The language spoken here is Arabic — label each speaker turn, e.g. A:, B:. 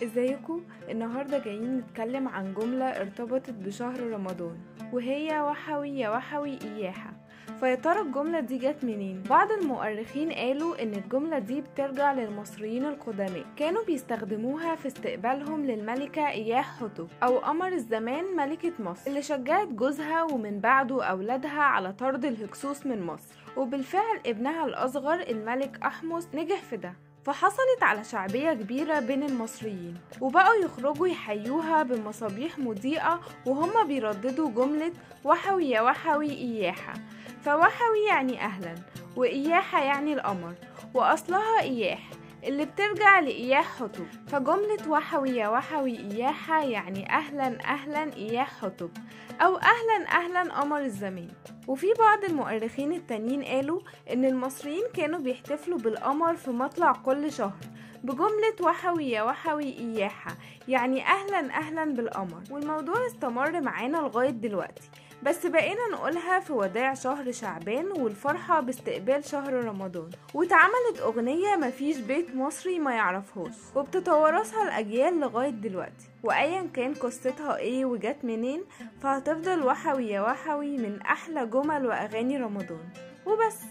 A: ازيكم؟ النهاردة جايين نتكلم عن جملة ارتبطت بشهر رمضان، وهي وحوي يا وحوي إياحة. فيا ترى الجملة دي جت منين؟ بعض المؤرخين قالوا ان الجملة دي بترجع للمصريين القدماء، كانوا بيستخدموها في استقبالهم للملكة إياح حتب او قمر الزمان ملكة مصر، اللي شجعت جوزها ومن بعده أولادها على طرد الهكسوس من مصر. وبالفعل ابنها الأصغر الملك أحمس نجح في ده، فحصلت على شعبية كبيرة بين المصريين، وبقوا يخرجوا يحيوها بمصابيح مضيئة وهم بيرددوا جملة وحوي يا وحوي إياحة. فوحوي يعني أهلا، وإياحة يعني القمر، وأصلها إياح اللي بترجع لإياح حتب. فجملة وحوي يا وحوي إياحة يعني أهلا أهلا إياح حتب، أو أهلا أهلا قمر الزمان. وفي بعض المؤرخين التانيين قالوا إن المصريين كانوا بيحتفلوا بالقمر في مطلع كل شهر بجملة وحوي يا وحوي إياحة، يعني أهلا أهلا بالقمر. والموضوع استمر معانا لغاية دلوقتي، بس بقينا نقولها في وداع شهر شعبان والفرحة باستقبال شهر رمضان. واتعملت أغنية مفيش بيت مصري ما يعرفهاش، وبتتوارثها الأجيال لغاية دلوقتي. وأيا كان قصتها ايه وجت منين، فهتفضل وحوي يا وحوي من أحلى جمل وأغاني رمضان وبس.